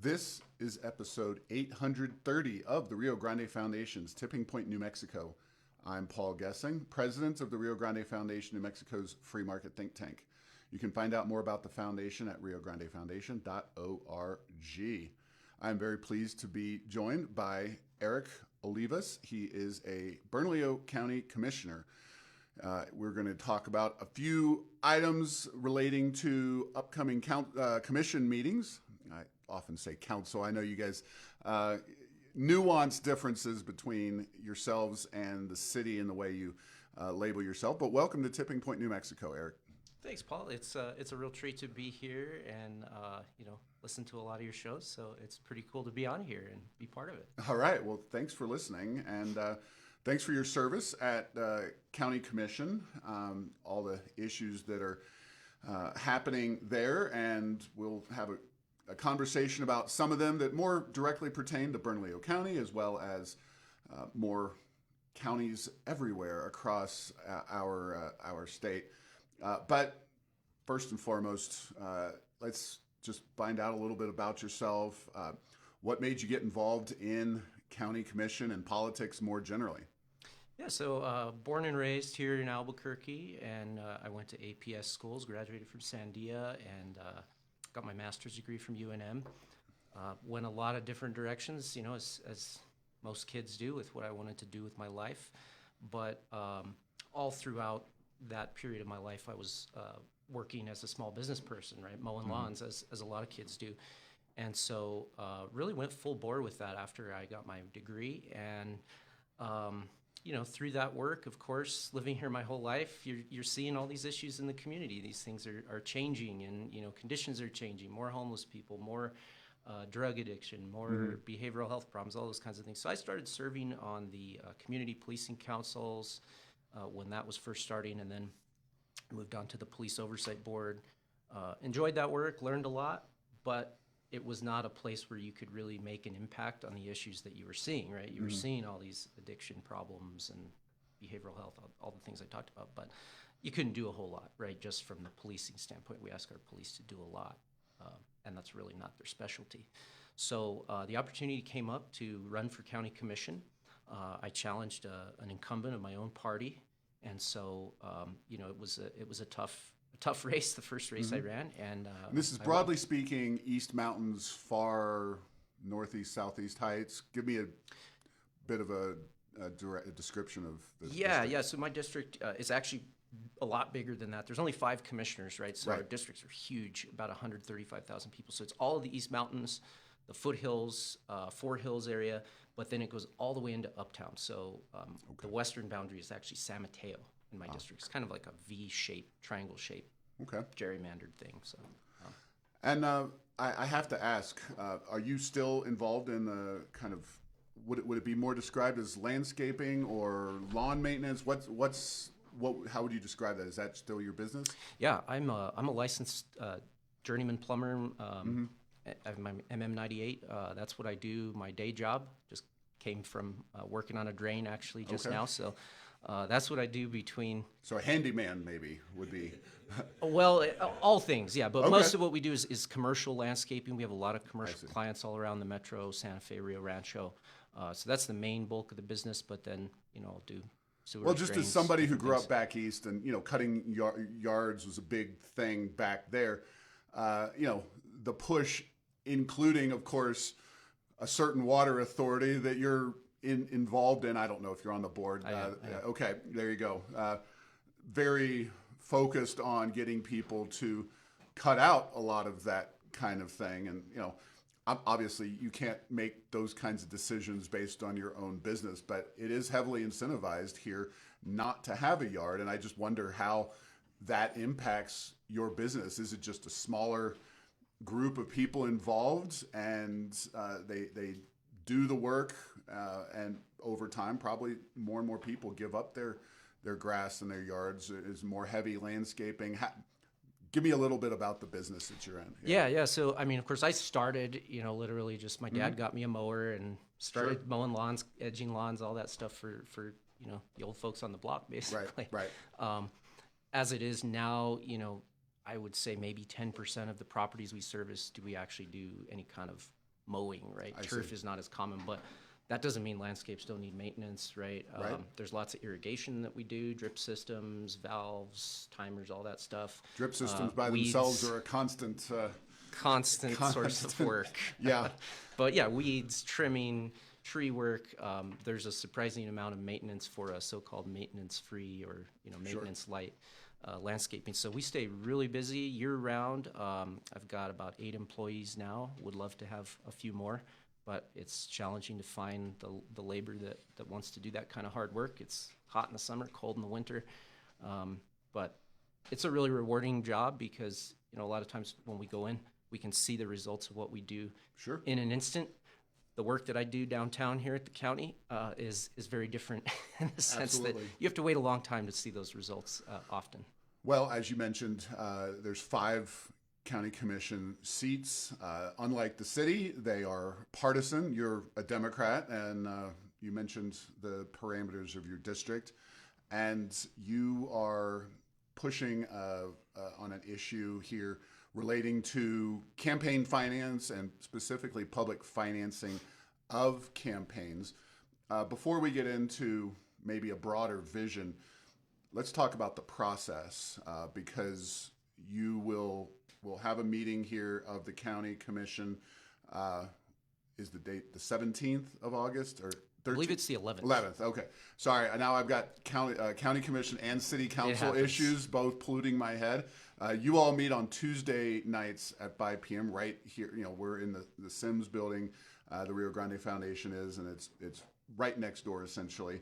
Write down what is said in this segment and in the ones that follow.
This is episode 830 of the Rio Grande Foundation's Tipping Point, New Mexico. I'm Paul Gessing, president of the Rio Grande Foundation, New Mexico's free market think tank. You can find out more about the foundation at riograndefoundation.org. I'm very pleased to be joined by Eric Olivas. He is a Bernalillo County Commissioner. We're going to talk about a few items relating to upcoming commission meetings. I often say council. I know you guys nuance differences between yourselves and the city in the way you label yourself. But welcome to Tipping Point, New Mexico, Eric. Thanks, Paul. It's a real treat to be here and listen to a lot of your shows. So it's pretty cool to be on here and be part of it. All right. Well, thanks for listening and thanks for your service at County Commission. All the issues that are happening there, and we'll have a conversation about some of them that more directly pertain to Bernalillo County, as well as more counties everywhere across our state. But first and foremost, let's just find out a little bit about yourself. What made you get involved in county commission and politics more generally? Yeah, so born and raised here in Albuquerque, and I went to APS schools, graduated from Sandia, and got my master's degree from UNM. Went a lot of different directions, as most kids do with what I wanted to do with my life. But all throughout that period of my life, I was working as a small business person, right, mowing lawns, as a lot of kids do. And so really went full bore with that after I got my degree. And through that work, of course, living here my whole life, you're seeing all these issues in the community. These things are changing, and conditions are changing. More homeless people, more drug addiction, more behavioral health problems, all those kinds of things. So I started serving on the community policing councils when that was first starting, and then moved on to the police oversight board. Enjoyed that work, learned a lot, but it was not a place where you could really make an impact on the issues that you were seeing, right? You were seeing all these addiction problems and behavioral health, all the things I talked about, but you couldn't do a whole lot, right? Just from the policing standpoint, we ask our police to do a lot, and that's really not their specialty. So the opportunity came up to run for county commission. I challenged an incumbent of my own party, and so it was a tough race, the first race I ran. And this is broadly speaking, East Mountains, far northeast, southeast heights. Give me a bit of a description of the district. Yeah. So my district is actually a lot bigger than that. There's only 5 commissioners, right? So our districts are huge, about 135,000 people. So it's all of the East Mountains, the foothills, Fort Hills area, but then it goes all the way into Uptown. So the western boundary is actually San Mateo in my district. It's kind of like a V-shape, triangle shape, gerrymandered thing. So, and I have to ask, are you still involved in the kind of would it be more described as landscaping or lawn maintenance? How would you describe that? Is that still your business? Yeah, I'm a licensed journeyman plumber. I have my MM98. That's what I do. My day job just came from working on a drain actually just now. So. That's what I do between. So a handyman maybe would be. Well, all things, yeah. But most of what we do is commercial landscaping. We have a lot of commercial clients all around the metro, Santa Fe, Rio Rancho. So that's the main bulk of the business. But then, I'll do sewers, well, just drains, as somebody who grew up back east, and cutting yards was a big thing back there. The push, including, of course, a certain water authority that you're involved in. I don't know if you're on the board. I am. Okay, there you go. Very focused on getting people to cut out a lot of that kind of thing. And, obviously you can't make those kinds of decisions based on your own business, but it is heavily incentivized here not to have a yard. And I just wonder how that impacts your business. Is it just a smaller group of people involved and they do the work, and over time, probably more and more people give up their grass and their yards. Is more heavy landscaping. Give me a little bit about the business that you're in. Yeah. So, of course, I started, literally just my dad got me a mower and started mowing lawns, edging lawns, all that stuff for the old folks on the block, basically. Right. As it is now, I would say maybe 10% of the properties we service do we actually do any kind of mowing, right? I Turf see. is not as common, but that doesn't mean landscapes don't need maintenance, right? Right. There's lots of irrigation that we do, drip systems, valves, timers, all that stuff. Drip systems by Weeds, themselves are a constant. constant source of work. Yeah. But yeah, weeds, trimming, tree work. There's a surprising amount of maintenance for a so-called maintenance-free or maintenance-light landscaping. So we stay really busy year-round. I've got about 8 employees now. Would love to have a few more, but it's challenging to find the labor that wants to do that kind of hard work. It's hot in the summer, cold in the winter, but it's a really rewarding job because a lot of times when we go in, we can see the results of what we do Sure. in an instant. The work that I do downtown here at the county is very different in the sense Absolutely. that you have to wait a long time to see those results often. Well, as you mentioned, there's 5 county commission seats. Unlike the city, they are partisan. You're a Democrat, and you mentioned the parameters of your district, and you are pushing on an issue here relating to campaign finance and specifically public financing of campaigns. Before we get into maybe a broader vision, let's talk about the process because you will have a meeting here of the county commission. Is the date the 17th of August or 13th? I believe it's the 11th. 11th. Okay. Sorry. Now I've got county commission and city council happens. issues both polluting my head. You all meet on Tuesday nights at 5 p.m. right here. We're in the Sims building. The Rio Grande Foundation is, and it's right next door essentially.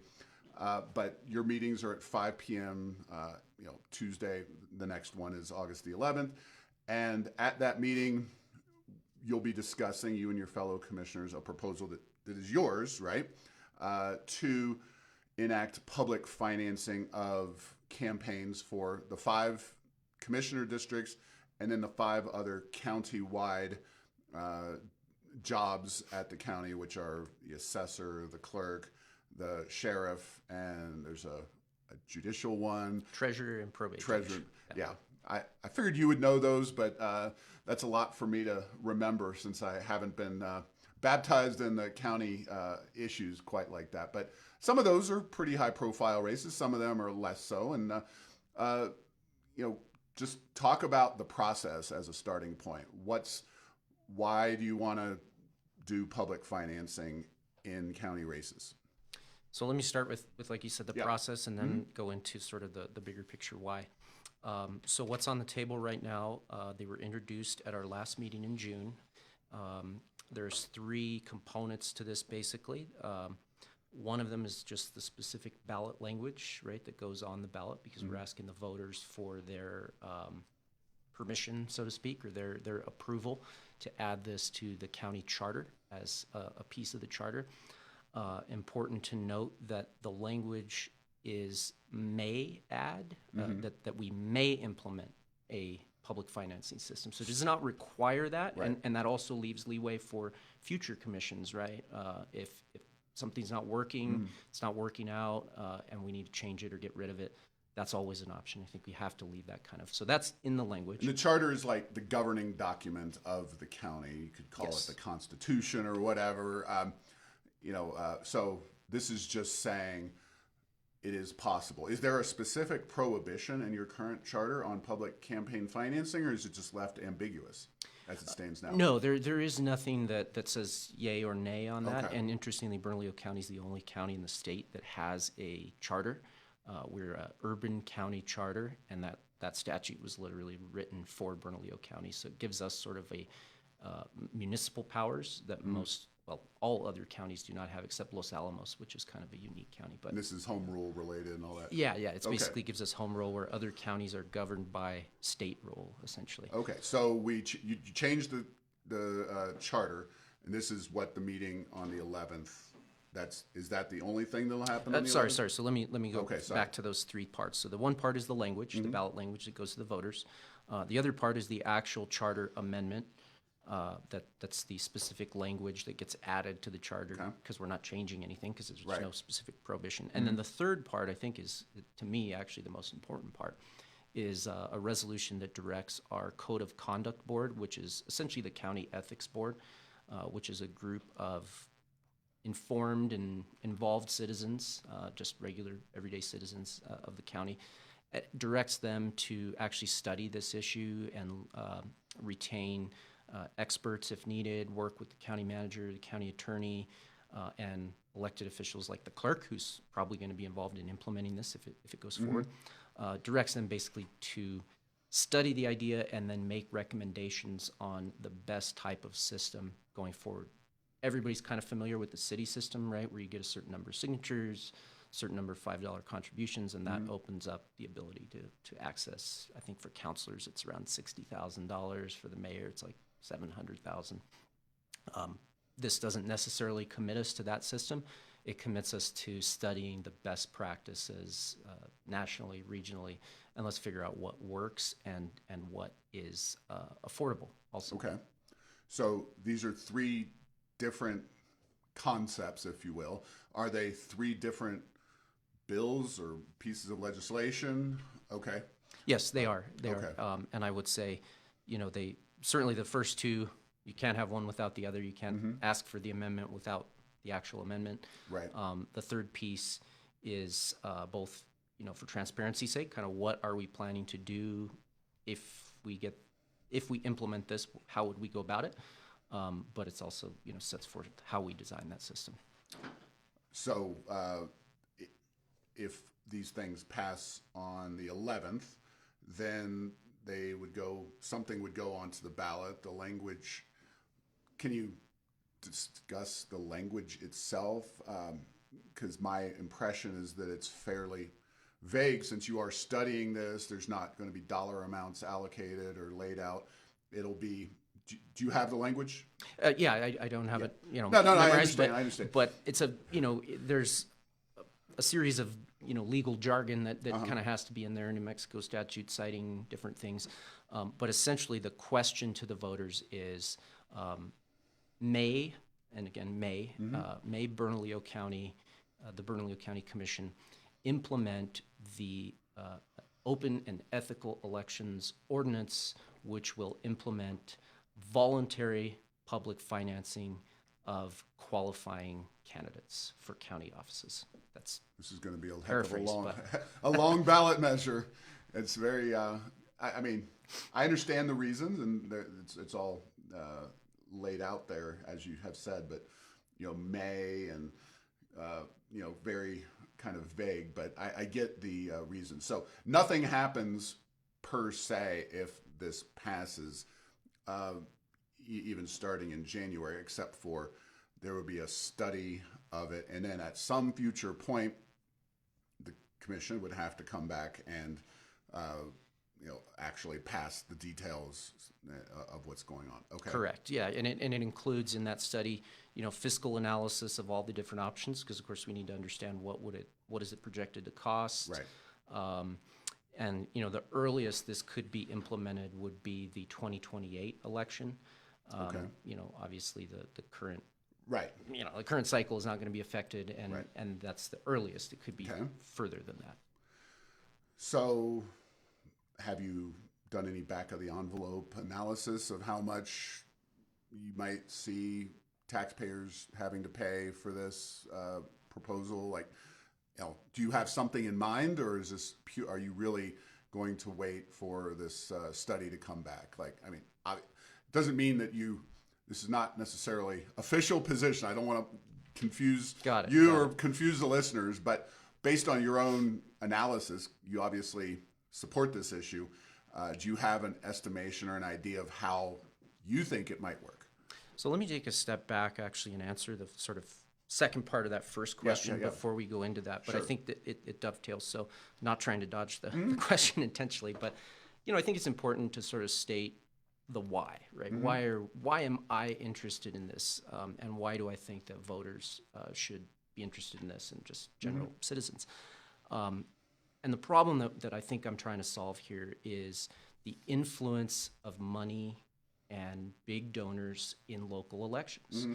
But your meetings are at 5 p.m. Tuesday. The next one is August the 11th. And at that meeting, you'll be discussing, you and your fellow commissioners, a proposal that is yours, right, to enact public financing of campaigns for the 5 commissioner districts and then the 5 other county-wide jobs at the county, which are the assessor, the clerk, the sheriff, and there's a judicial one. Treasurer and probate. Treasurer, yeah. I figured you would know those, but that's a lot for me to remember since I haven't been baptized in the county issues quite like that. But some of those are pretty high-profile races. Some of them are less so. And, just talk about the process as a starting point. Why do you want to do public financing in county races? So let me start with like you said, the Yeah. process, and then go into sort of the bigger picture why. So what's on the table right now, they were introduced at our last meeting in June. There's 3 components to this basically. One of them is just the specific ballot language, right, that goes on the ballot because we're asking the voters for their permission, so to speak, or their approval to add this to the county charter as a piece of the charter. Important to note that the language is may add, that we may implement a public financing system. So it does not require that, Right. and that also leaves leeway for future commissions, right? If something's not working, it's not working out, and we need to change it or get rid of it, that's always an option. I think we have to leave that kind of. So that's in the language. And the charter is like the governing document of the county. You could call Yes. it the Constitution or whatever. So this is just saying it is possible. Is there a specific prohibition in your current charter on public campaign financing, or is it just left ambiguous as it stands now? No, there is nothing that says yay or nay on that. Okay. And interestingly, Bernalillo County is the only county in the state that has a charter. We're an urban county charter, and that statute was literally written for Bernalillo County. So it gives us sort of a municipal powers that all other counties do not have except Los Alamos, which is kind of a unique county. But And this is home rule related and all that? yeah, it's Okay. basically gives us home rule where other counties are governed by state rule, essentially. Okay, so you changed the charter, and this is what the meeting on the 11th. Is that the only thing that'll happen? On the Sorry. 11th? So let me go Okay, sorry. back to those 3 parts. So the one part is the language, the ballot language that goes to the voters. The other part is the actual charter amendment. That's the specific language that gets added to the charter because we're not changing anything because there's Right. no specific prohibition. And then the third part, I think, is to me actually the most important part, is a resolution that directs our Code of Conduct Board, which is essentially the county ethics board. which is a group of informed and involved citizens, just regular everyday citizens of the county. It directs them to actually study this issue and retain experts if needed, work with the county manager, the county attorney, and elected officials like the clerk, who's probably going to be involved in implementing this if it goes forward. Directs them basically to study the idea and then make recommendations on the best type of system going forward. Everybody's kind of familiar with the city system, right, where you get a certain number of signatures, certain number of $5 contributions, and that opens up the ability to access. I think for councilors, it's around $60,000. For the mayor, it's like $700,000. This doesn't necessarily commit us to that system. It commits us to studying the best practices nationally, regionally, and let's figure out what works and what is affordable also. Okay. So these are three different concepts, if you will. Are they three different bills or pieces of legislation? Okay. Yes, they are. They Okay. are. And I would say, they certainly the first two, you can't have one without the other. You can't ask for the amendment without the actual amendment. Right. The third piece is both, for transparency's sake, kind of what are we planning to do if we implement this, how would we go about it? But it's also, sets forth how we design that system. So if these things pass on the 11th, then something would go onto the ballot. The language, can you discuss the language itself? Because my impression is that it's fairly vague. Since you are studying this, there's not going to be dollar amounts allocated or laid out. It'll be, do you have the language? Yeah, I don't have it, No, memorized, I understand. But it's there's a series of, legal jargon that kind of has to be in there. New Mexico statute citing different things. But essentially the question to the voters is, may Bernalillo County, the Bernalillo County Commission implement the Open and Ethical Elections Ordinance, which will implement voluntary public financing of qualifying candidates for county offices. This is going to be a heck of a paraphrase, long, a long ballot measure. It's very. I mean, I understand the reasons, and it's all laid out there as you have said. But may and very kind of vague. But I get the reason. So nothing happens per se if this passes. Even starting in January, except for there would be a study of it, and then at some future point, the commission would have to come back and actually pass the details of what's going on. Okay. Correct. Yeah, and it includes in that study, fiscal analysis of all the different options, because of course we need to understand what is it projected to cost. Right. And the earliest this could be implemented would be the 2028 election. Okay. Obviously the current, right. The current cycle is not going to be affected, and Right. and that's the earliest. It could be Okay. further than that. So, have you done any back of the envelope analysis of how much you might see taxpayers having to pay for this proposal? Like, do you have something in mind, or is this are you really going to wait for this study to come back? Like, I mean, it doesn't mean that this is not necessarily official position. I don't want to confuse you or confuse the listeners, but based on your own analysis, you obviously support this issue. Do you have an estimation or an idea of how you think it might work? So let me take a step back actually and answer the sort of second part of that first question before we go into that. But Sure. I think that it dovetails. So not trying to dodge the question intentionally, but I think it's important to sort of state the why, right? Why am I interested in this, and why do I think that voters should be interested in this, and just general citizens? And the problem that I think I'm trying to solve here is the influence of money and big donors in local elections.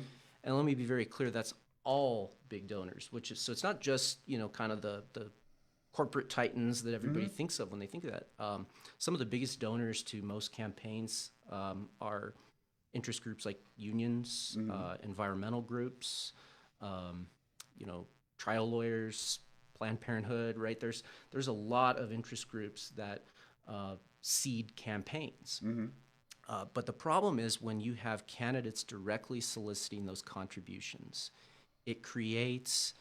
And let me be very clear, that's all big donors, so it's not just, kind of the corporate titans that everybody thinks of when they think of that. Some of the biggest donors to most campaigns are interest groups like unions, environmental groups, trial lawyers, Planned Parenthood, right? There's a lot of interest groups that seed campaigns. But the problem is when you have candidates directly soliciting those contributions, it creates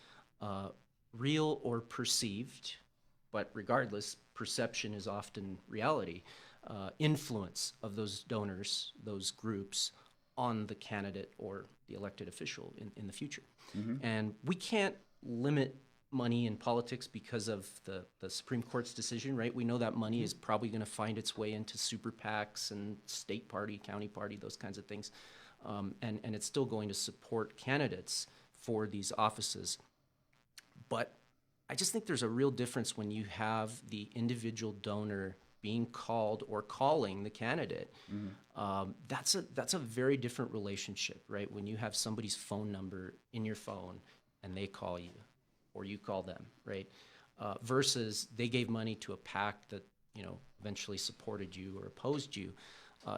real or perceived, but regardless, perception is often reality, influence of those donors, those groups, on the candidate or the elected official in the future. And we can't limit money in politics because of the Supreme Court's decision, right? We know that money is probably going to find its way into super PACs and state party, county party, those kinds of things. And it's still going to support candidates for these offices. But I just think there's a real difference when you have the individual donor being called or calling the candidate. That's a very different relationship, right? When you have somebody's phone number in your phone and they call you, or you call them, right? Versus they gave money to a PAC that eventually supported you or opposed you.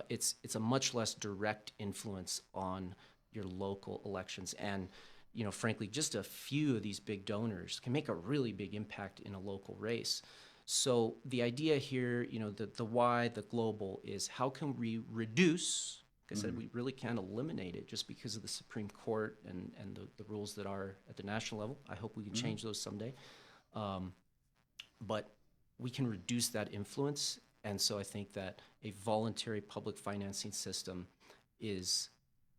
It's a much less direct influence on your local elections, and frankly, just a few of these big donors can make a really big impact in a local race. So the idea here, the why, the global, is how can we reduce? Like I said, we really can't eliminate it just because of the Supreme Court and the rules that are at the national level. I hope we can change those someday. But we can reduce that influence. And so I think that a voluntary public financing system is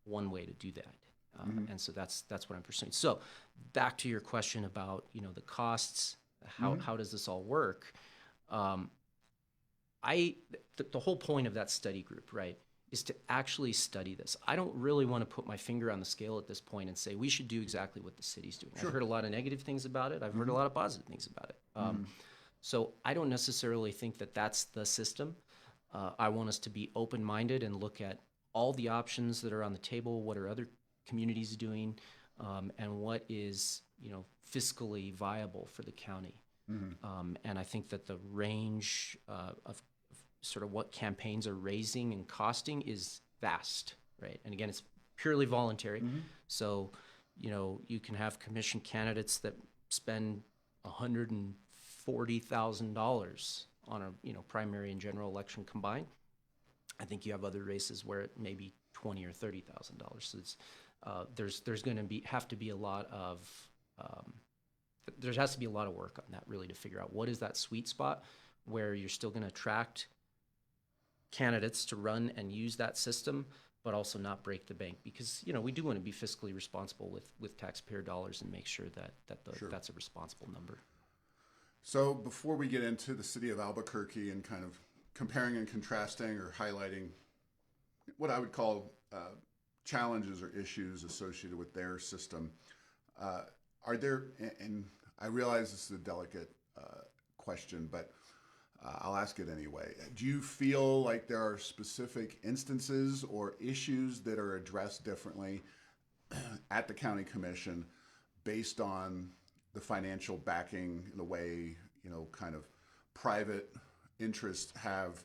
one way to do that. And so that's what I'm pursuing. So back to your question about, the costs, how does this all work? The whole point of that study group, right, is to actually study this. I don't really want to put my finger on the scale at this point and say we should do exactly what the city's doing. Sure. I've heard a lot of negative things about it. I've heard a lot of positive things about it. So I don't necessarily think that that's the system. I want us to be open-minded and look at all the options that are on the table, what are other communities doing, and what is fiscally viable for the county. And I think that the range of sort of what campaigns are raising and costing is vast, right? And again, it's purely voluntary. So, you can have commission candidates that spend $140,000 on a primary and general election combined. I think you have other races where it may be $20,000 or $30,000. So it's there's going to have to be a lot of there has to be a lot of work on that, really, to figure out what is that sweet spot where you're still going to attract candidates to run and use that system, but also not break the bank, because we do want to be fiscally responsible with taxpayer dollars and make sure that that's a responsible number. So before we get into the city of Albuquerque and kind of comparing and contrasting or highlighting what I would call challenges or issues associated with their system, are there, and I realize this is a delicate question, but I'll ask it anyway. Do you feel like there are specific instances or issues that are addressed differently at the county commission based on the financial backing, the way, kind of private interests have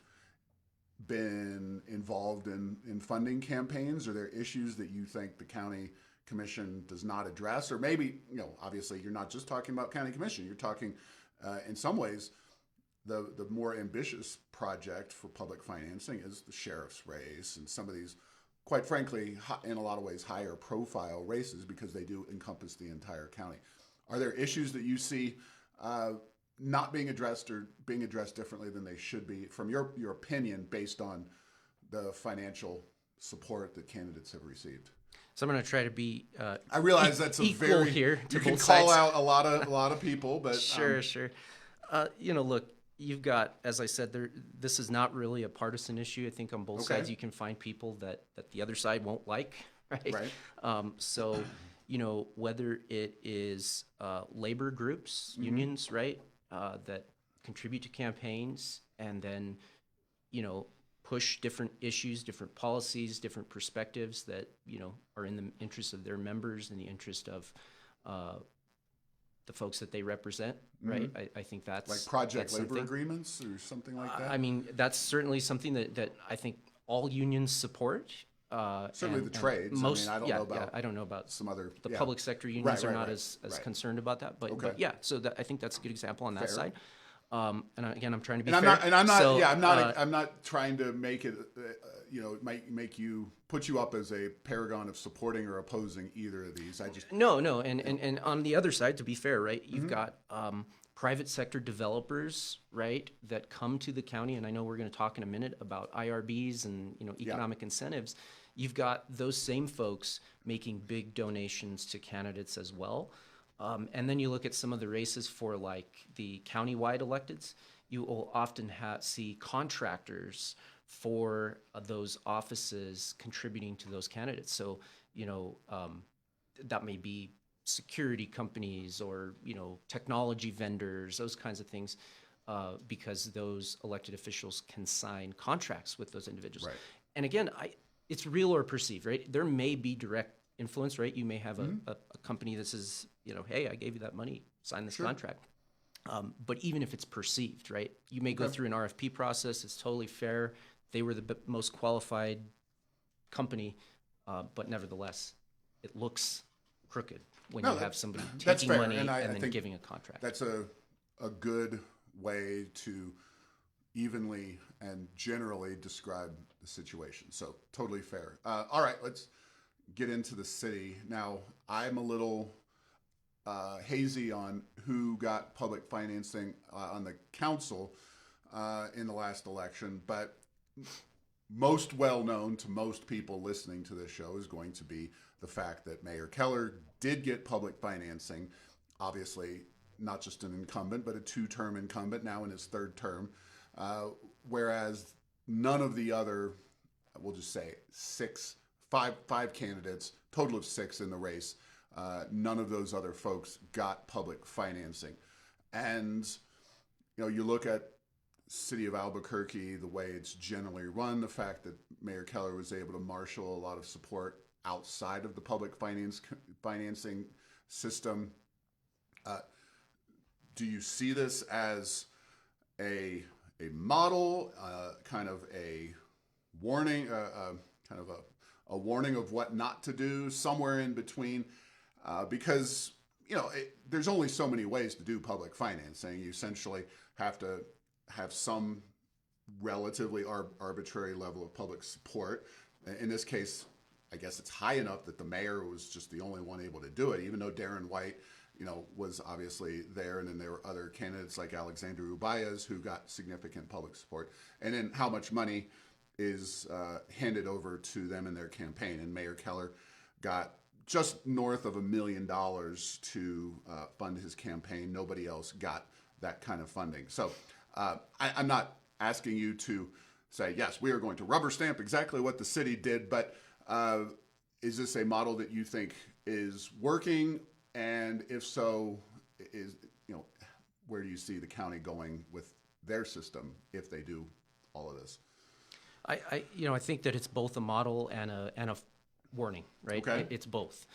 been involved in funding campaigns? Are there issues that you think the county commission does not address? Or maybe, obviously you're not just talking about county commission, you're talking in some ways the more ambitious project for public financing is the sheriff's race and some of these, quite frankly, in a lot of ways, higher profile races, because they do encompass the entire county. Are there issues that you see not being addressed or being addressed differently than they should be, from your opinion, based on the financial support that candidates have received? So I'm going to try to be I realize that's a equal very here to you can both call sides. out a lot of people, but Sure. Look, you've got, as I said, this is not really a partisan issue. I think on both sides you can find people that the other side won't like, right? So, whether it is labor groups, unions, right, that contribute to campaigns and then, push different issues, different policies, different perspectives that, are in the interest of their members and the interest of the folks that they represent, right? I think that's like project labor something. Agreements or something like that. I mean, that's certainly something that I think all unions support. Certainly the trades. Most, I mean, I don't know about I don't know about some other the public sector unions are not as right. concerned about that, but, Okay. but yeah. So I think that's a good example on that Fair. side. And again, I'm trying to be And fair. I'm not, So, I'm not trying to make it, make you put you up as a paragon of supporting or opposing either of these. I just No, and on the other side, to be fair, right, you've got private sector developers, right, that come to the county, and I know we're going to talk in a minute about IRBs and economic incentives. You've got those same folks making big donations to candidates as well. And then you look at some of the races for like the countywide electeds, you will often see contractors for those offices contributing to those candidates. So, that may be security companies or, technology vendors, those kinds of things, because those elected officials can sign contracts with those individuals. Right. And again, it's real or perceived, right? There may be direct influence, right? You may have a company that says, hey, I gave you that money, sign this contract. But even if it's perceived, right? You may go through an RFP process. It's totally fair. They were the most qualified company, but nevertheless, it looks crooked when you have somebody taking money and then giving a contract. That's a good way to evenly and generally describe the situation. So totally fair. All right, let's get into the city. Now, I'm a little hazy on who got public financing on the council in the last election, but most well known to most people listening to this show is going to be the fact that Mayor Keller did get public financing, obviously not just an incumbent, but a two-term incumbent now in his third term, whereas none of the other, we'll just say five candidates, total of 6 in the race, none of those other folks got public financing. And, you look at city of Albuquerque, the way it's generally run, the fact that Mayor Keller was able to marshal a lot of support outside of the public financing system. Do you see this as a model, kind of a warning, kind of a warning of what not to do, somewhere in between? Because there's only so many ways to do public financing. You essentially have to have some relatively arbitrary level of public support. In this case, I guess it's high enough that the mayor was just the only one able to do it, even though Darren White, was obviously there. And then there were other candidates like Alexander Ubaez who got significant public support. And then how much money is handed over to them in their campaign. And Mayor Keller got just north of $1 million to fund his campaign. Nobody else got that kind of funding. So I'm not asking you to say, yes, we are going to rubber stamp exactly what the city did, but is this a model that you think is working? And if so, where do you see the county going with their system if they do all of this? I think that it's both a model and a warning, right? Okay. It's both.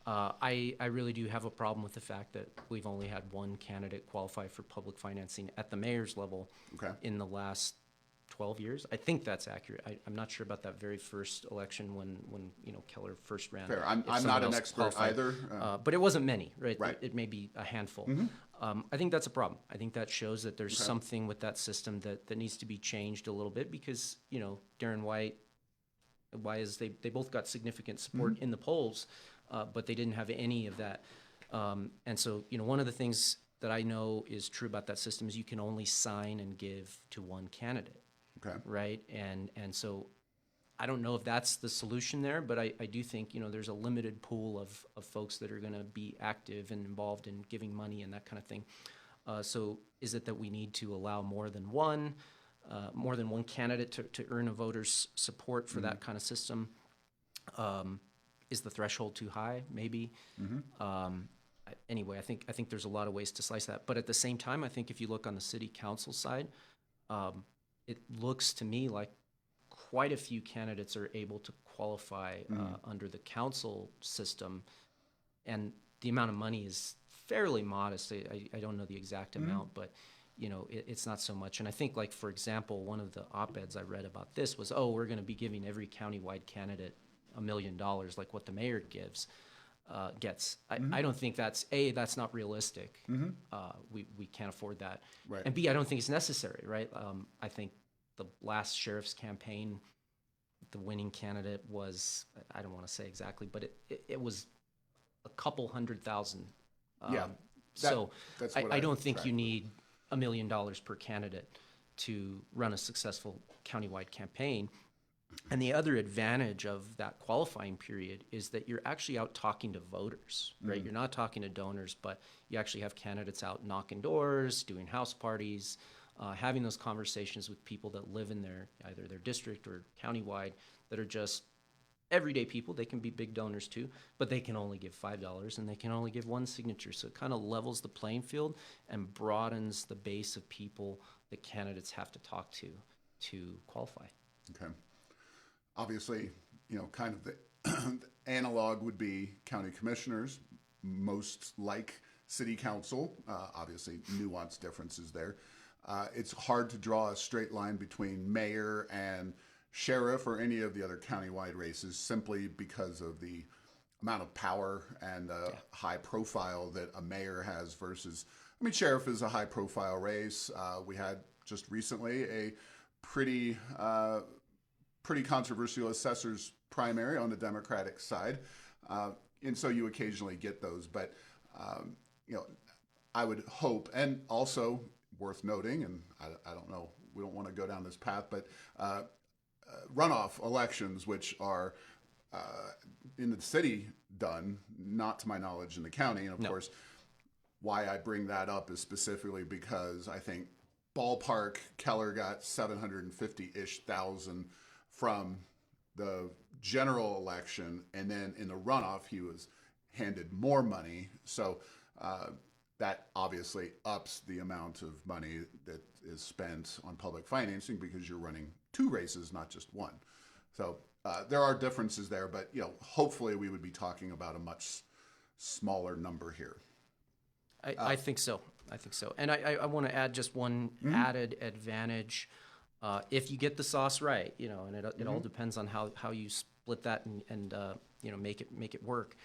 I really do have a problem with the fact that we've only had one candidate qualify for public financing at the mayor's level in the last 12 years. I think that's accurate. I'm not sure about that very first election when Keller first ran. Fair. I'm not an expert either. But it wasn't many, right? Right. It may be a handful. Mm-hmm. I think that's a problem. I think that shows that there's something with that system that needs to be changed a little bit because, Darren White, they both got significant support in the polls, but they didn't have any of that. And so, one of the things that I know is true about that system is you can only sign and give to one candidate. Okay. Right. And so I don't know if that's the solution there, but I do think, there's a limited pool of folks that are going to be active and involved in giving money and that kind of thing. So is it that we need to allow more than one candidate to earn a voter's support for that kind of system? Is the threshold too high? Maybe. Anyway, I think there's a lot of ways to slice that. But at the same time, I think if you look on the city council side, it looks to me like quite a few candidates are able to qualify under the council system, and the amount of money is fairly modest. I don't know the exact amount, but it's not so much. And I think, like, for example, one of the op-eds I read about this was, we're going to be giving every countywide candidate $1 million like what the mayor gets. I don't think that's not realistic. We can't afford that. Right. And B, I don't think it's necessary, right? I think the last sheriff's campaign, the winning candidate was, I don't want to say exactly, but it was a couple $100,000. That's what I don't think tracked. you need $1 million per candidate to run a successful countywide campaign. And the other advantage of that qualifying period is that you're actually out talking to voters, right? You're not talking to donors, but you actually have candidates out knocking doors, doing house parties, having those conversations with people that live in either their district or countywide that are just everyday people. They can be big donors too, but they can only give $5 and they can only give one signature. So it kind of levels the playing field and broadens the base of people that candidates have to talk to qualify. Okay. Obviously, kind of the analog would be county commissioners, most like city council. Obviously, nuanced differences there. It's hard to draw a straight line between mayor and sheriff or any of the other countywide races simply because of the amount of power and high profile that a mayor has versus, sheriff is a high profile race. We had just recently a pretty controversial assessor's primary on the Democratic side. And so you occasionally get those, but I would hope, and also worth noting, and I don't know, we don't want to go down this path, but runoff elections, which are in the city done, not to my knowledge in the county. And of course, why I bring that up is specifically because I think ballpark Keller got 750-ish thousand from the general election, and then in the runoff he was handed more money. So that obviously ups the amount of money that is spent on public financing because you're running two races, not just one. So there are differences there, but hopefully we would be talking about a much smaller number here. I think so. And I want to add just one added advantage. If you get the sauce right, and it all depends on how you split that and make it work.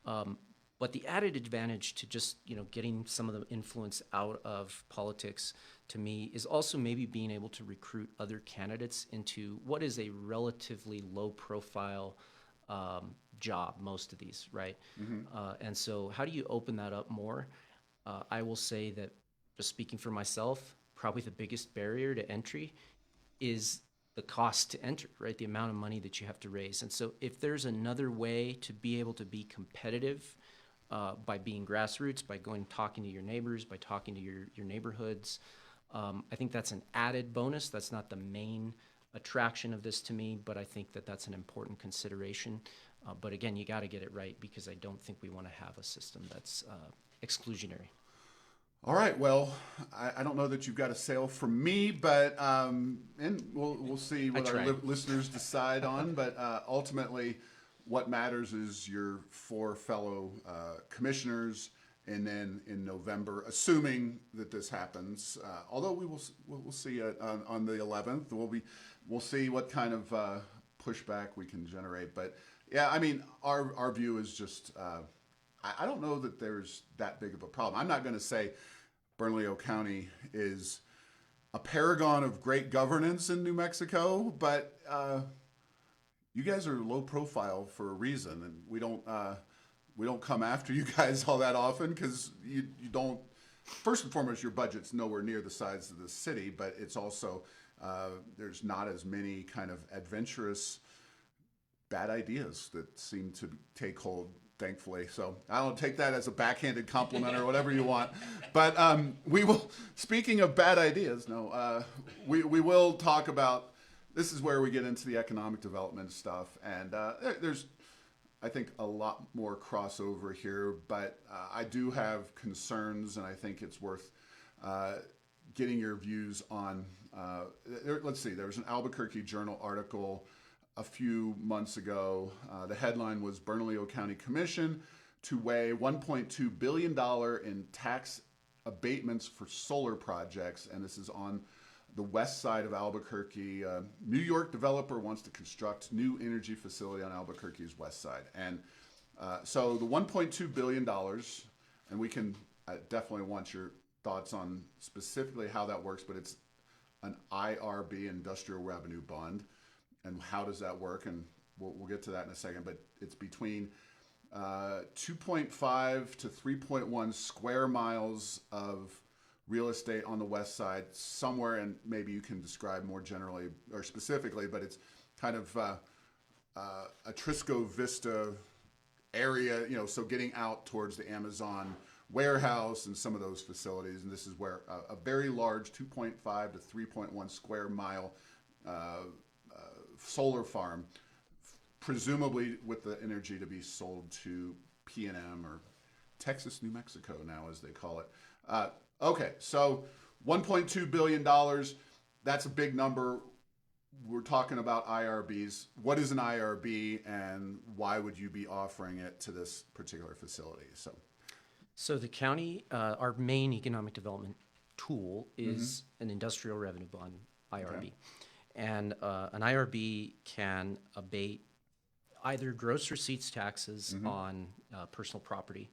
But the added advantage to just getting some of the influence out of politics, to me, is also maybe being able to recruit other candidates into what is a relatively low profile job. Most of these, right? And so, how do you open that up more? I will say that, just speaking for myself, probably the biggest barrier to entry is the cost to enter, right? The amount of money that you have to raise. And so if there's another way to be able to be competitive by being grassroots, by talking to your neighbors, by talking to your neighborhoods, I think that's an added bonus. That's not the main attraction of this to me, but I think that that's an important consideration. But again, you got to get it right, because I don't think we want to have a system that's exclusionary. All right. Well, I don't know that you've got a sale from me, but and we'll see what our listeners decide on. But ultimately, what matters is your 4 fellow commissioners, and then in November, assuming that this happens, although we'll see on the 11th, we'll see what kind of pushback we can generate. But yeah, our view is just. I don't know that there's that big of a problem. I'm not going to say Bernalillo County is a paragon of great governance in New Mexico, but you guys are low profile for a reason, and we don't come after you guys all that often because you don't. First and foremost, your budget's nowhere near the size of the city, but it's also there's not as many kind of adventurous bad ideas that seem to take hold, thankfully. So I don't take that as a backhanded compliment or whatever you want. But we will, speaking of bad ideas, we will talk about, this is where we get into the economic development stuff. And there's, I think, a lot more crossover here, but I do have concerns, and I think it's worth getting your views on. Let's see, there was an Albuquerque Journal article a few months ago. The headline was Bernalillo County Commission to weigh $1.2 billion in tax abatements for solar projects. And this is on the west side of Albuquerque. New York developer wants to construct new energy facility on Albuquerque's west side. And so the $1.2 billion, and we can definitely want your thoughts on specifically how that works, but it's an IRB, industrial revenue bond. And how does that work? And we'll get to that in a second, but it's between 2.5 to 3.1 square miles of real estate on the west side somewhere, and maybe you can describe more generally or specifically, but it's kind of a Trisco Vista area, so getting out towards the Amazon warehouse and some of those facilities. And this is where a very large 2.5 to 3.1 square mile solar farm, presumably with the energy to be sold to PNM or Texas, New Mexico now, as they call it. Okay, so $1.2 billion, that's a big number. We're talking about IRBs. What is an IRB, and why would you be offering it to this particular facility? So the county, our main economic development tool is an industrial revenue bond, IRB. Okay. And an IRB can abate either gross receipts taxes on personal property,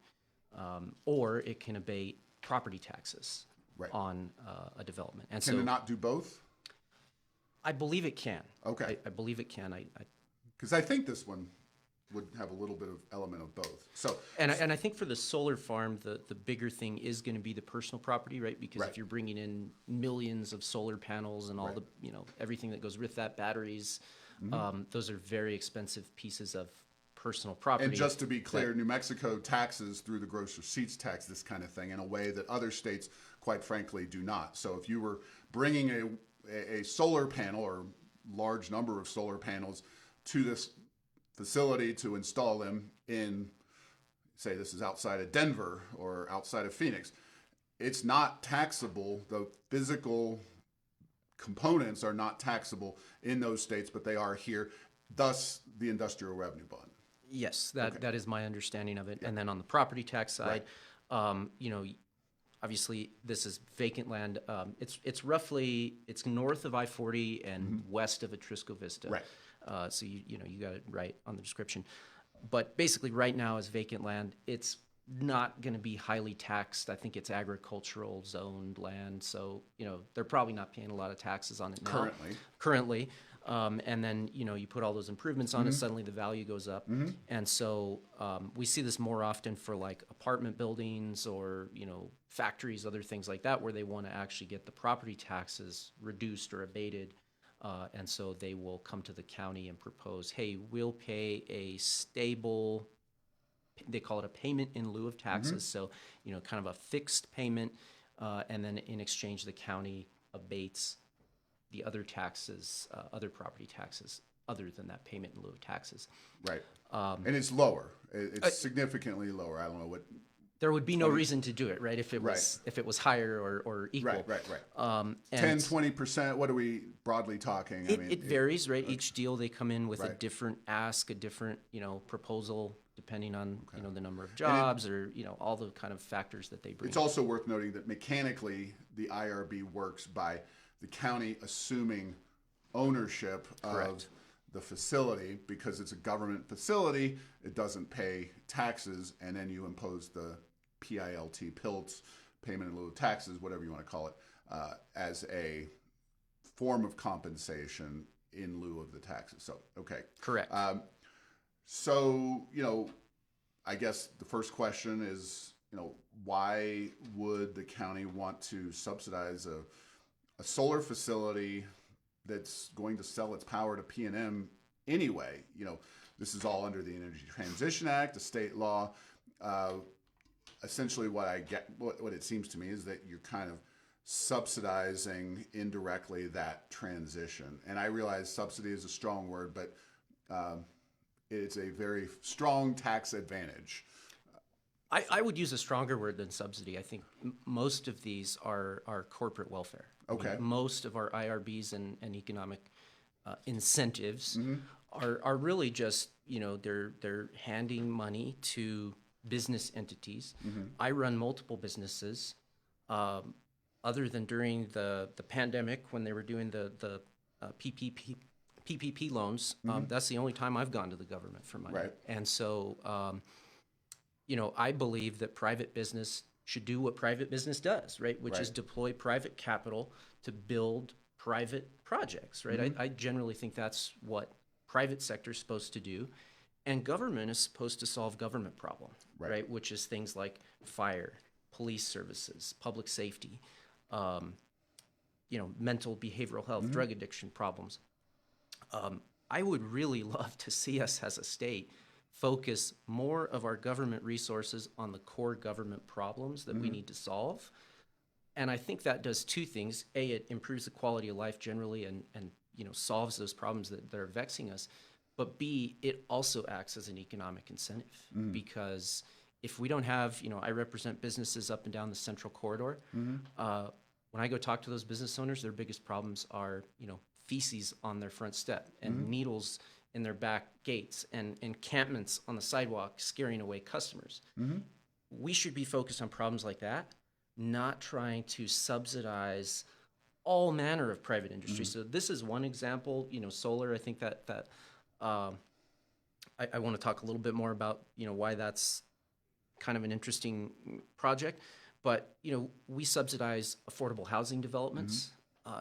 or it can abate property taxes on a development. And can it not do both? I believe it can. Okay. I believe it can. Because I think this one would have a little bit of element of both. And I think for the solar farm, the bigger thing is going to be the personal property, right? Because if you're bringing in millions of solar panels and all the everything that goes with that, batteries, those are very expensive pieces of personal property. And just to be clear, New Mexico taxes through the gross receipts tax this kind of thing in a way that other states, quite frankly, do not. So if you were bringing a solar panel or large number of solar panels to this facility to install them in, say this is outside of Denver or outside of Phoenix, it's not taxable. The physical components are not taxable in those states, but they are here, thus the industrial revenue bond. Yes, that is my understanding of it. Yeah. And then on the property tax side, obviously this is vacant land. It's north of I-40 and west of Atrisco Vista. Right. So you got it right on the description. But basically right now is vacant land. It's not going to be highly taxed. I think it's agricultural zoned land. So, they're probably not paying a lot of taxes on it now. Currently. And then, you put all those improvements on it, suddenly the value goes up. And so we see this more often for like apartment buildings or, factories, other things like that, where they want to actually get the property taxes reduced or abated. And so they will come to the county and propose, hey, we'll pay a stable, they call it a payment in lieu of taxes. So, kind of a fixed payment. And then in exchange, the county abates the other taxes, other property taxes, other than that payment in lieu of taxes. Right. And it's lower. It's significantly lower. I don't know what. There would be no reason to do it, right? If it was higher or equal. Right. 10, 20%. What are we broadly talking? It varies, right? Each deal they come in with a different ask, a different proposal, depending on the number of jobs or all the kind of factors that they bring. It's also worth noting that mechanically the IRB works by the county assuming ownership of the facility because it's a government facility. It doesn't pay taxes, and then you impose the PILT, payment in lieu of taxes, whatever you want to call it, as a form of compensation in lieu of the taxes. So, okay. Correct. So, I guess the first question is, why would the county want to subsidize a solar facility that's going to sell its power to PNM anyway? This is all under the Energy Transition Act, a state law. Essentially what it seems to me is that you're kind of subsidizing indirectly that transition. And I realize subsidy is a strong word, but it's a very strong tax advantage. I would use a stronger word than subsidy. I think most of these are corporate welfare. Okay. Most of our IRBs and economic incentives are really just, they're handing money to business entities. I run multiple businesses. other than during the pandemic when they were doing the PPP loans. That's the only time I've gone to the government for money. Right. And so, I believe that private business should do what private business does, right? Which is Right. deploy private capital to build private projects, right? I generally think that's what private sector is supposed to do. And government is supposed to solve government problem, Right. right? Which is things like fire, police services, public safety, mental behavioral health, drug addiction problems. I would really love to see us as a state focus more of our government resources on the core government problems that we need to solve. And I think that does two things. A, it improves the quality of life generally and solves those problems that are vexing us. But B, it also acts as an economic incentive because if we don't have, I represent businesses up and down the central corridor. When I go talk to those business owners, their biggest problems are, feces on their front step and needles in their back gates and encampments on the sidewalk scaring away customers. We should be focused on problems like that, not trying to subsidize all manner of private industry. So this is one example. Solar. I think that I want to talk a little bit more about why that's kind of an interesting project. But we subsidize affordable housing developments.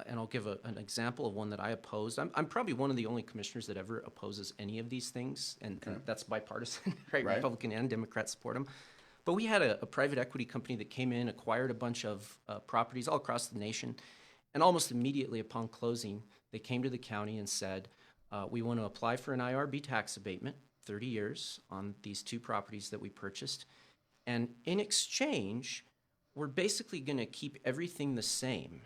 And I'll give an example of one that I opposed. I'm probably one of the only commissioners that ever opposes any of these things, and that's bipartisan, right? Republican and Democrat support them. But we had a private equity company that came in, acquired a bunch of properties all across the nation, and almost immediately upon closing, they came to the county and said, we want to apply for an IRB tax abatement, 30 years, on these two properties that we purchased. And in exchange, we're basically going to keep everything the same.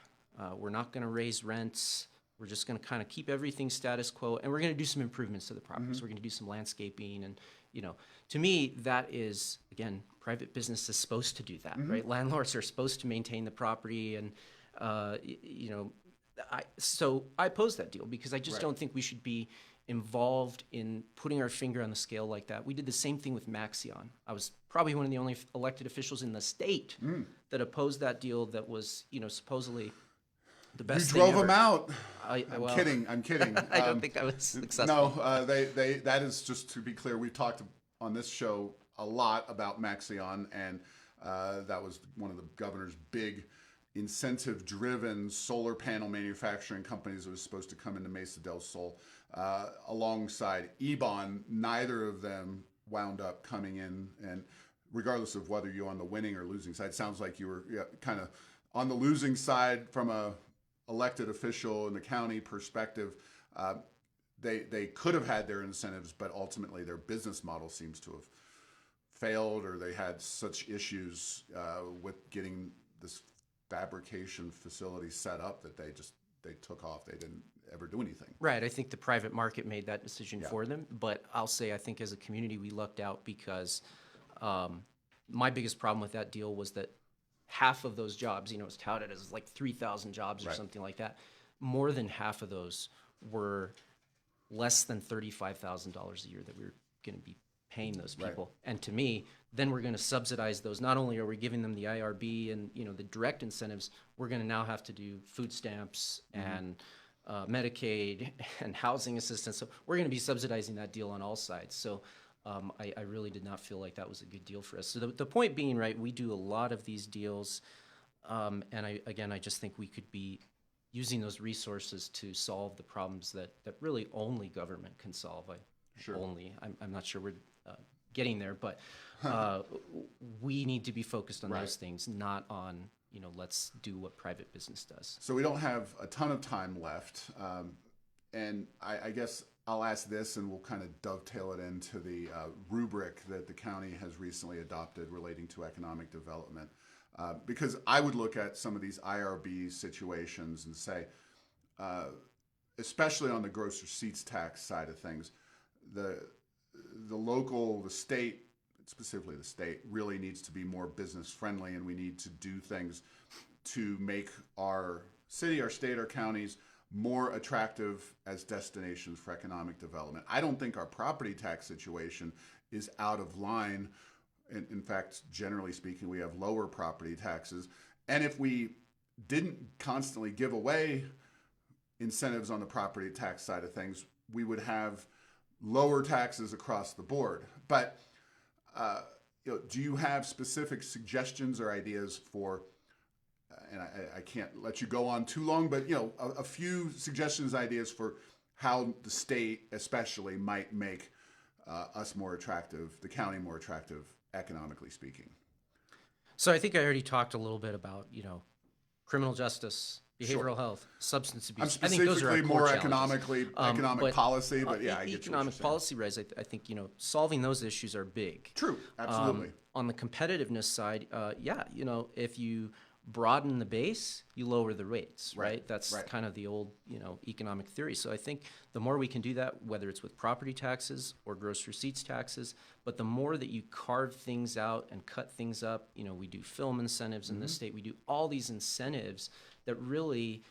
We're not going to raise rents. We're just going to kind of keep everything status quo, and we're going to do some improvements to the properties. We're going to do some landscaping, and to me, that is, again, private business is supposed to do that, right? Landlords are supposed to maintain the property, and so I oppose that deal because I just don't think we should be involved in putting our finger on the scale like that. We did the same thing with Maxion. I was probably one of the only elected officials in the state that opposed that deal that was, supposedly the best You thing drove ever. them out. I'm kidding. I don't think I was successful. No, that is, just to be clear, we've talked on this show a lot about Maxion, and that was one of the governor's big incentive-driven solar panel manufacturing companies that was supposed to come into Mesa del Sol alongside Ebon. Neither of them wound up coming in, and regardless of whether you're on the winning or losing side, it sounds like you were kind of on the losing side from a elected official in the county perspective. They could have had their incentives, but ultimately their business model seems to have failed, or they had such issues with getting this fabrication facility set up that they took off. They didn't ever do anything. Right. I think the private market made that decision for them. But I'll say I think as a community we lucked out because my biggest problem with that deal was that half of those jobs, it was touted as like 3,000 jobs or something like that. More than half of those were less than $35,000 a year that we were going to be paying those people. And to me, then we're going to subsidize those. Not only are we giving them the IRB and the direct incentives, we're going to now have to do food stamps and Medicaid and housing assistance. So we're going to be subsidizing that deal on all sides. So I really did not feel like that was a good deal for us. So the point being, right, we do a lot of these deals, and I just think we could be using those resources to solve the problems that really only government can solve. I'm not sure we're getting there, but we need to be focused on those things, not on let's do what private business does. So we don't have a ton of time left, and I guess I'll ask this, and we'll kind of dovetail it into the rubric that the county has recently adopted relating to economic development. Because I would look at some of these IRB situations and say, especially on the gross receipts tax side of things, the state, specifically the state, really needs to be more business friendly, and we need to do things to make our city, our state, our counties more attractive as destinations for economic development. I don't think our property tax situation is out of line. In fact, generally speaking, we have lower property taxes. And if we didn't constantly give away incentives on the property tax side of things, we would have lower taxes across the board. But do you have specific suggestions or ideas for? And I can't let you go on too long, but a few suggestions, ideas for how the state, especially, might make us more attractive, the county more attractive, economically speaking. So I think I already talked a little bit about, criminal justice, behavioral health, substance abuse. I'm I think those are our specifically core more challenges. economic policy, but yeah, I get economic policy, rise. I think solving those issues are big. True, absolutely. On the competitiveness side, if you broaden the base, you lower the rates, right? That's kind of the old, economic theory. So I think the more we can do that, whether it's with property taxes or gross receipts taxes, but the more that you carve things out and cut things up, we do film incentives in this state, we do all these incentives that really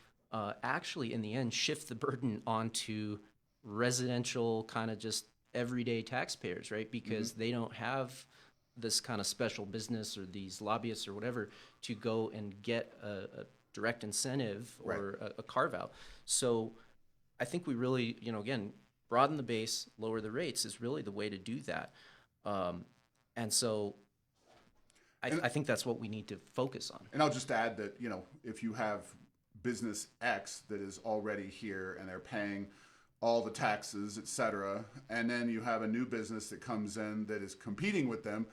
actually in the end shift the burden onto residential kind of just everyday taxpayers, right? Because they don't have this kind of special business or these lobbyists or whatever to go and get a direct incentive or a carve out. So I think we really, again, broaden the base, lower the rates is really the way to do that. And so I think that's what we need to focus on. And I'll just add that, if you have business X that is already here and they're paying all the taxes, et cetera, and then you have a new business that comes in that is competing with them,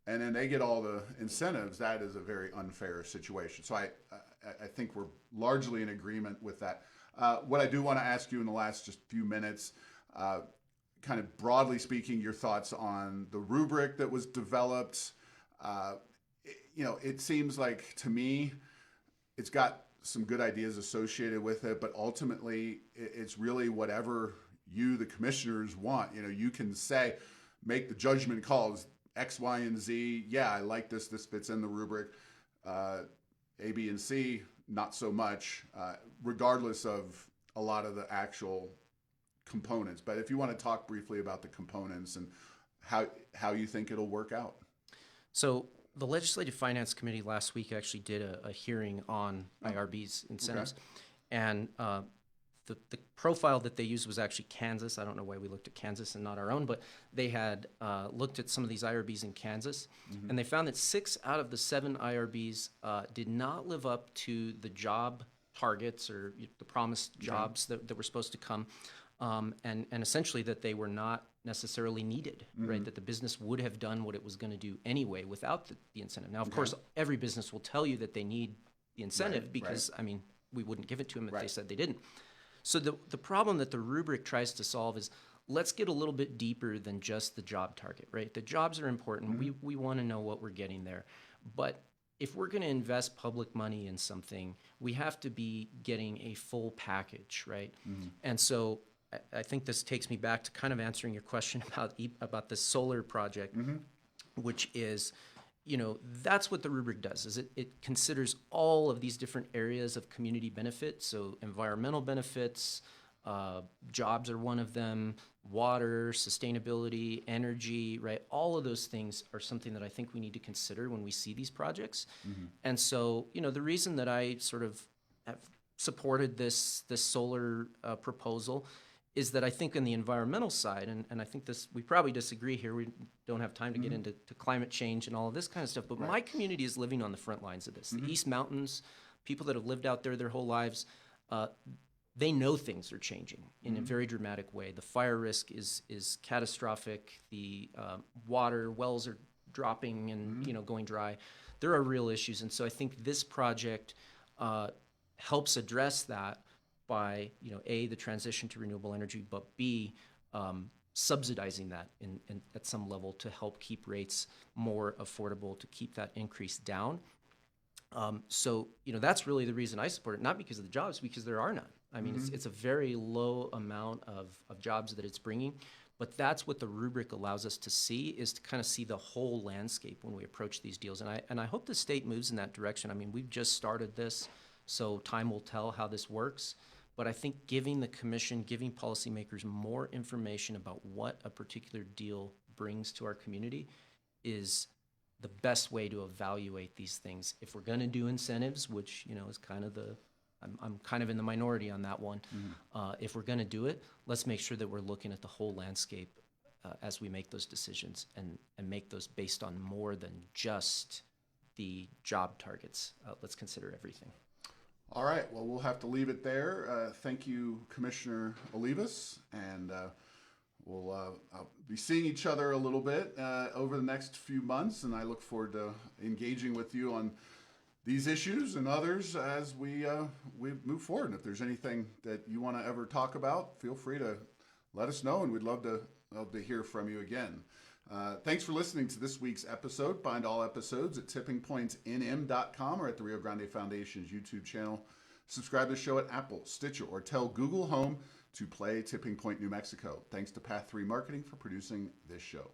and then they get all the incentives, that is a very unfair situation. So I think we're largely in agreement with that. What I do want to ask you in the last just few minutes, kind of broadly speaking, your thoughts on the rubric that was developed. It seems like, to me, it's got some good ideas associated with it, but ultimately it's really whatever you, the commissioners, want. You can say, make the judgment calls, X, Y, and Z. Yeah, I like this. This fits in the rubric. A, B, and C, not so much, regardless of a lot of the actual components. But if you want to talk briefly about the components and how you think it'll work out. So the Legislative Finance Committee last week actually did a hearing on IRB's incentives. Okay. And the profile that they used was actually Kansas. I don't know why we looked at Kansas and not our own, but they had looked at some of these IRBs in Kansas, and they found that 6 out of the 7 IRBs did not live up to the job targets or the promised jobs that were supposed to come, and essentially that they were not necessarily needed, right? That the business would have done what it was going to do anyway without the incentive. Now, of course, every business will tell you that they need the incentive because, I mean, we wouldn't give it to them if they said they didn't. So the problem that the rubric tries to solve is, let's get a little bit deeper than just the job target, right? The jobs are important. We want to know what we're getting there. But if we're going to invest public money in something, we have to be getting a full package, right? And so I think this takes me back to kind of answering your question about the solar project, which is, that's what the rubric does, is it considers all of these different areas of community benefit. So environmental benefits, jobs are one of them, water, sustainability, energy, right? All of those things are something that I think we need to consider when we see these projects. And so, the reason that I sort of have supported this solar proposal is that I think on the environmental side, and I think we probably disagree here, we don't have time to get into climate change and all of this kind of stuff, but my community is living on the front lines of this. The East Mountains, people that have lived out there their whole lives, they know things are changing in a very dramatic way. The fire risk is catastrophic. The water wells are dropping and going dry. There are real issues, and so I think this project helps address that by A, the transition to renewable energy, but B, subsidizing that at some level to help keep rates more affordable, to keep that increase down. So that's really the reason I support it, not because of the jobs, because there are none. I mean, it's a very low amount of jobs that it's bringing, but that's what the rubric allows us to see, is to kind of see the whole landscape when we approach these deals. And I hope the state moves in that direction. I mean, we've just started this, so time will tell how this works. But I think giving the commission, giving policymakers more information about what a particular deal brings to our community is the best way to evaluate these things. If we're going to do incentives, which, you know, is kind of I'm kind of in the minority on that one. If we're going to do it, let's make sure that we're looking at the whole landscape as we make those decisions, and make those based on more than just the job targets. Let's consider everything. All right. Well, we'll have to leave it there. Thank you, Commissioner Olivas, and we'll be seeing each other a little bit over the next few months, and I look forward to engaging with you on these issues and others as we move forward. And if there's anything that you want to ever talk about, feel free to let us know, and we'd love to hear from you again. Thanks for listening to this week's episode. Find all episodes at tippingpointsnm.com or at the Rio Grande Foundation's YouTube channel. Subscribe to the show at Apple, Stitcher, or tell Google Home to play Tipping Point New Mexico. Thanks to Path 3 Marketing for producing this show.